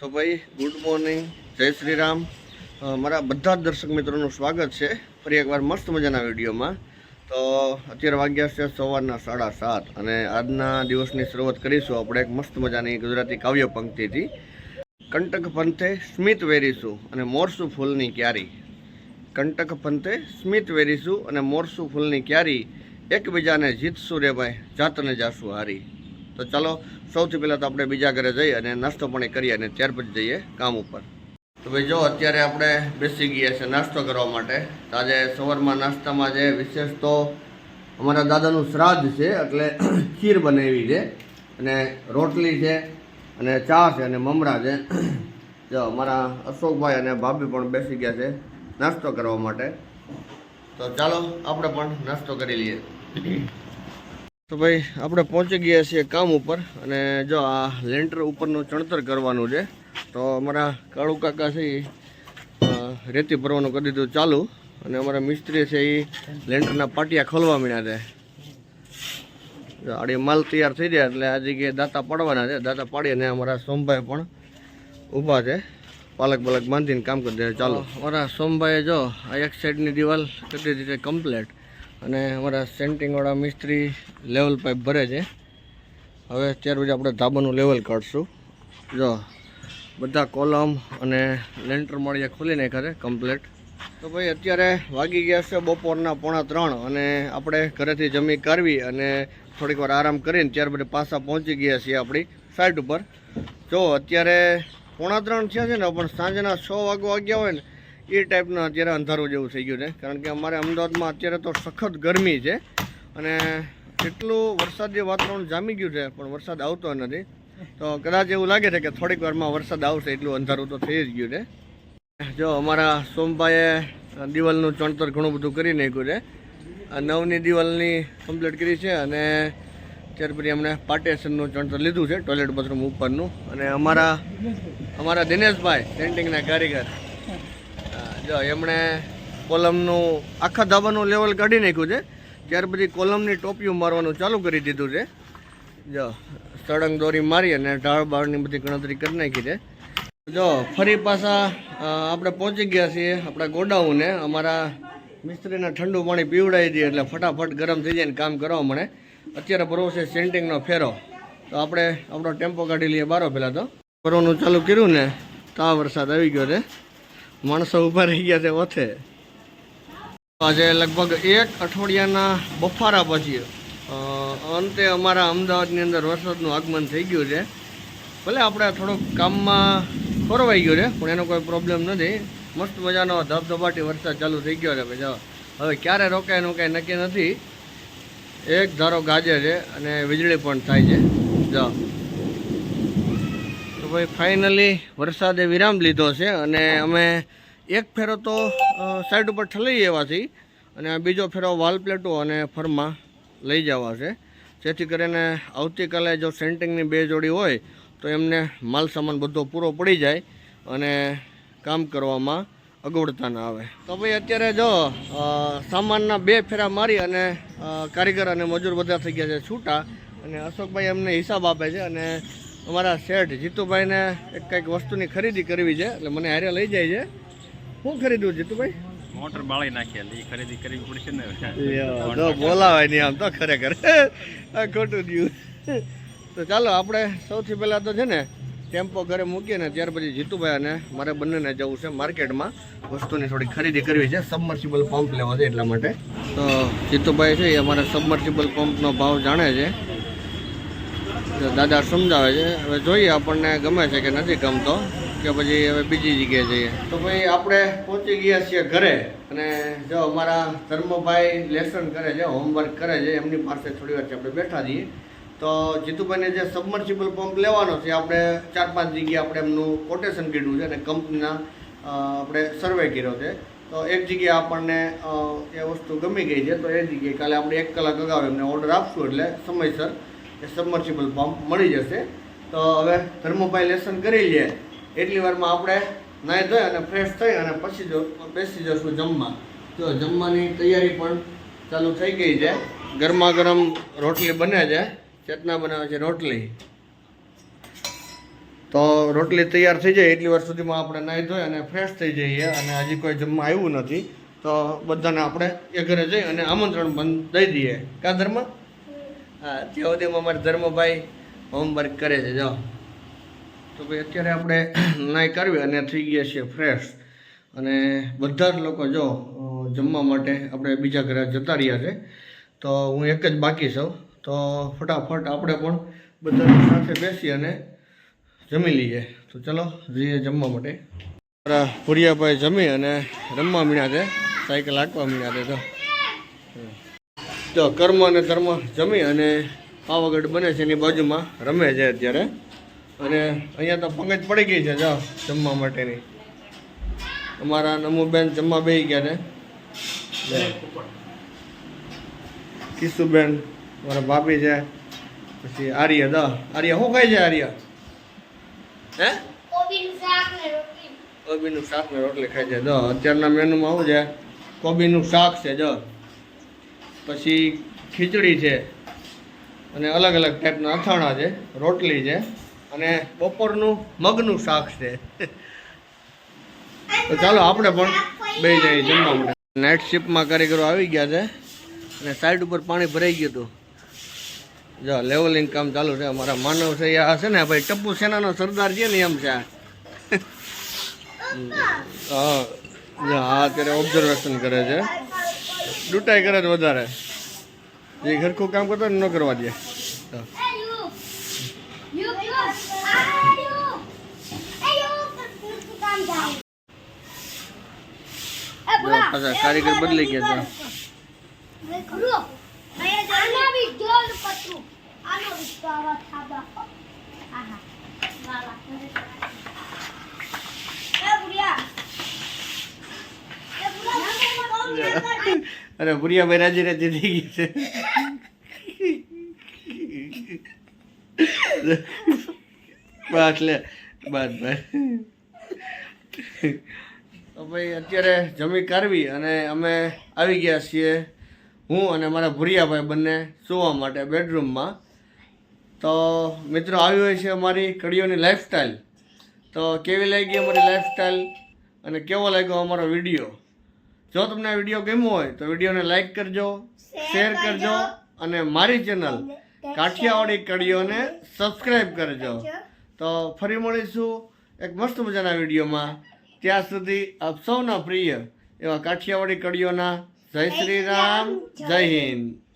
તો ભાઈ good morning, જય શ્રી રામ. મારા બધા જ દર્શક મિત્રોનું સ્વાગત છે ફરી એકવાર મસ્ત મજાના વિડીયોમાં. તો અત્યારે વાગ્યા છે સવારના 7:30 અને આજના દિવસની શરૂઆત કરીશું આપણે એક મસ્ત મજાની ગુજરાતી કાવ્ય પંક્તિથી. કંટક પંથે સ્મિત વેરીશું અને મોરસું ફૂલની ક્યારી. કંટક પંથે સ્મિત વેરીશું અને મોરસું ફૂલની ક્યારી, એકબીજાને જીતશું રે ભાઈ, જાતને જાશું હારી. તો ચાલો સૌથી પહેલાં તો આપણે બીજા ઘરે જઈએ અને નાસ્તો પાણી કરીએ અને ત્યાર પછી જઈએ કામ ઉપર. તો ભાઈ જો અત્યારે આપણે બેસી ગયા છે નાસ્તો કરવા માટે. તો આજે સવારમાં નાસ્તામાં જે વિશેષ તો અમારા દાદાનું શ્રાદ્ધ છે એટલે ખીર બનાવી છે અને રોટલી છે અને ચા છે અને મમરા છે. જો અમારા અશોકભાઈ અને ભાભી પણ બેસી ગયા છે નાસ્તો કરવા માટે. તો ચાલો આપણે પણ નાસ્તો કરી લઈએ. તો ભાઈ આપણે પહોંચી ગયા છીએ કામ ઉપર અને જો આ લેન્ટર ઉપરનું ચણતર કરવાનું છે. તો અમારા કાળુ કાકા છે એ રેતી ભરવાનું કરી દીધું ચાલુ અને અમારા મિસ્ત્રી છે એ લેન્ટરના પાટિયા ખોલવા માંડ્યા છે. આડી માલ તૈયાર થઈ જાય એટલે આ જગ્યાએ દાંતા પાડવાના છે. દાંતા પાડી અને અમારા સોમભાઈ પણ ઊભા છે, પાલક બાલક બાંધીને કામ કરી દે. ચાલો અમારા સોમભાઈએ જો આ એક સાઈડની દિવાલ કરી દીધી છે કમ્પ્લેટ અને અમારા સેન્ટિંગવાળા મિસ્ત્રી લેવલ પાઇપ ભરે છે. હવે ત્યાર પછી આપણે ધાબાનું લેવલ કાઢશું. જો બધા કોલમ અને લેન્ટર મળીએ ખોલી નાખ્યા છે કમ્પ્લેટ. તો ભાઈ અત્યારે વાગી ગયા છે બપોરના 2:45 અને આપણે ઘરેથી જમી કાઢવી અને થોડીક વાર આરામ કરીને ત્યાર પછી પાછા પહોંચી ગયા છીએ આપણી સાઇટ ઉપર. જો અત્યારે 2:45 થયા છે ને, પણ સાંજના 6 વાગ્યા હોય ને એ ટાઈપના અત્યારે અંધારું જેવું થઈ ગયું છે. કારણ કે અમારે અમદાવાદમાં અત્યારે તો સખત ગરમી છે અને એટલું વરસાદી વાતાવરણ જામી ગયું છે પણ વરસાદ આવતો નથી. તો કદાચ એવું લાગે છે કે થોડીક વારમાં વરસાદ આવશે, એટલું અંધારું તો થઈ જ ગયું છે. જો અમારા સોમભાઈએ દિવાલનું ચણતર ઘણું બધું કરી નાખ્યું છે. આ નવની દિવાલની કમ્પ્લીટ કરી છે અને ત્યાર પછી એમણે પાર્ટેશનનું ચણતર લીધું છે ટોયલેટ બાથરૂમ ઉપરનું. અને અમારા દિનેશભાઈ પેન્ટિંગના કારીગર જો એમણે કોલમનું આખા ધાબાનું લેવલ કાઢી નાખ્યું છે. ત્યાર પછી કોલમની ટોપીઓ મારવાનું ચાલુ કરી દીધું છે. જો સળંગ દોરી મારી અને ઢાળ બાળની બધી ગણતરી કરી નાખી છે. જો ફરી પાછા આપણે પહોંચી ગયા છીએ આપણા ગોડાઉને. અમારા મિસ્ત્રીને ઠંડુ પાણી પીવડાવી દઈએ એટલે ફટાફટ ગરમ થઈ જાય ને કામ કરવા મળે. અત્યારે ભરવો છે સેન્ટિંગનો ફેરો. તો આપણે આપણો ટેમ્પો કાઢી લઈએ બારો પહેલાં. તો ભરવાનું ચાલુ કર્યું ને તો આ વરસાદ આવી ગયો છે, માણસો ઊભા રહી ગયા છે ઓથે. આજે લગભગ 1 અઠવાડિયાના બફારા પછી અંતે અમારા અમદાવાદની અંદર વરસાદનું આગમન થઈ ગયું છે. ભલે આપણે થોડુંક કામમાં ખોરવાઈ ગયું છે પણ એનો કોઈ પ્રોબ્લેમ નથી. મસ્ત મજાનો ધબધબાટી વરસાદ ચાલુ થઈ ગયો છે. ભાઈ હવે ક્યારે રોકાય એનું કાંઈ નક્કી નથી. એક ધારો ગાજે છે અને વીજળી પણ થાય છે. જો તો ભાઈ ફાઇનલી વરસાદે વિરામ લીધો છે અને અમે એક ફેરો તો સાઈડ ઉપર ઠલાઈ એવા છીએ અને બીજો ફેરો વાલ પ્લેટો અને ફરમાં લઈ જવા છે, જેથી કરીને આવતીકાલે જો સેન્ટિંગની 2 જોડી હોય તો એમને માલ સામાન બધો પૂરો પડી જાય અને કામ કરવામાં અગવડતા ના આવે. તો ભાઈ અત્યારે જો સામાનના 2 ફેરા મારી અને કારીગર અને મજૂર બધા થઈ ગયા છે છૂટા અને અશોકભાઈ એમને હિસાબ આપે છે. અને અમારા શેઠ જીતુભાઈને એક કંઈક વસ્તુની ખરીદી કરવી છે એટલે મને હારે લઈ જાય છે. શું ખરીદવું જીતુભાઈ? મોટર બાળી નાખી ખરીદી કરવી પડશે ને. બોલાવાય નહીં આમ તો ખરેખર ખોટું થયું. તો ચાલો આપણે સૌથી પહેલાં તો છે ને ટેમ્પો ઘરે મૂકીએ ને ત્યાર પછી જીતુભાઈ અને મારે બંનેને જવું છે માર્કેટમાં. વસ્તુની થોડી ખરીદી કરવી છે, સબમર્સિબલ પંપ લેવો છે એટલા માટે. તો જીતુભાઈ છે એ અમારા સબમર્સિબલ પંપનો ભાવ જાણે છે, દાદા સમજાવે છે. હવે જોઈએ આપણને ગમે છે કે નથી ગમતો કે પછી હવે બીજી જગ્યાએ જઈએ. તો ભાઈ આપણે પહોંચી ગયા છીએ ઘરે અને જો અમારા ધર્મભાઈ લેસન કરે છે, હોમવર્ક કરે છે, એમની પાસે થોડી વાર આપણે બેઠા છીએ. તો જીતુભાઈને જે સબમર્સિબલ પંપ લેવાનો છે આપણે 4-5 જગ્યાએ આપણે એમનું કોટેશન કીધું છે અને કંપનીના આપણે સર્વે કર્યો છે. તો એક જગ્યાએ આપણને એ વસ્તુ ગમી ગઈ છે તો એ જગ્યાએ કાલે આપણે 1 કલાક અગાઉ એમને ઓર્ડર આપશું એટલે સમયસર એ સબમર્સિબલ પંપ મળી જશે. તો હવે ધર્મભાઈ લેસન કરી લે એટલી વારમાં આપણે નાહી ધોઈ અને ફ્રેશ થઈ અને પછી જો બેસી જશું જમવા. જો જમવાની તૈયારી પણ ચાલુ થઈ ગઈ છે. ગરમા ગરમ રોટલી બને છે, ચેતના બનાવે છે રોટલી. તો રોટલી તૈયાર થઈ જાય એટલી વાર સુધીમાં આપણે નાહી ધોઈ અને ફ્રેશ થઈ જઈએ અને હજી કોઈ જમવા આવ્યું નથી તો બધાને આપણે એ ઘરે જઈ અને આમંત્રણ પણ દઈ દઈએ કા ધર્મ હા ત્યાં સુધીમાં અમારે ધર્મભાઈ હોમવર્ક કરે છે જો તો ભાઈ અત્યારે આપણે નાહી કરવી અને થઈ ગયા છીએ ફ્રેશ અને બધા જ લોકો જો જમવા માટે આપણે બીજા ઘરે જતા રહ્યા છે તો હું એક જ બાકી છું તો ફટાફટ આપણે પણ બધા સાથે બેસી અને જમી લઈએ તો ચલો જઈએ જમવા માટે મારા ભુરિયાભાઈ જમી અને રમવા મીણ્યા છે સાયકલ હાંકવા મીણ્યા છે તો કર્મ અને ધર્મ જમી અને પાવાગઢ બને છે એની બાજુમાં રમે છે અત્યારે અને અહીંયા તો પંગજ પડી ગઈ છે જો જમવા માટેની અમારા નમુબેન જમવા બેસી ગયા છે કિશુબેન મારા ભાભી છે પછી આર્ય દા આર્ય શું ખાય છે આર્ય હે કોબીનું શાક ને રોટલી ખાય છે જો અત્યારના મેનુમાં આવું છે કોબીનું શાક છે જો પછી ખીચડી છે અને અલગ અલગ ટાઈપના અથાણા છે રોટલી છે અને બપોરનું મગનું શાક છે તો ચાલો આપણે પણ બે જઈએ જમવા માટે નાઇટ શિફ્ટમાં કારીગરો આવી ગયા છે અને સાઈડ ઉપર પાણી ભરાઈ ગયું હતું જો લેવલિંગ કામ ચાલુ છે અમારા માનવ છે આ છે ને ભાઈ ટપ્પુ સેનાનો સરદાર છે ને એમ છે હા અત્યારે ઓબ્ઝર્વેશન કરે છે ડૂટાઈ કરે છે વધારે જે ઘરખું કામ કરતા ને ન કરવા દે પાછા કારીગર બદલાઈ ગયા અરે ભુરિયા ભાઈ રાજી રાજી થઈ ગઈ છે બસ લે બસ બસ તો ભાઈ અત્યારે જમી કાઢવી અને અમે આવી ગયા છીએ હું અને મારા ભુરિયાભાઈ બંને સૂવા માટે બેડરૂમમાં તો મિત્રો આવી હોય છે અમારી કડીઓની લાઈફસ્ટાઈલ તો કેવી લાગી અમારી લાઈફસ્ટાઈલ અને કેવો લાગ્યો અમારો વિડીયો જો તમને આ વિડીયો ગમ્યો હોય તો વિડીયોને લાઈક કરજો શેર કરજો અને મારી ચેનલ કાઠિયાવાડી કડીઓને સબસ્ક્રાઈબ કરજો તો ફરી મળીશું એક મસ્ત મજાના વિડીયોમાં ત્યાં સુધી આપ સૌના પ્રિય એવા કાઠિયાવાડી કડીઓના જય શ્રી રામ જય હિન્દ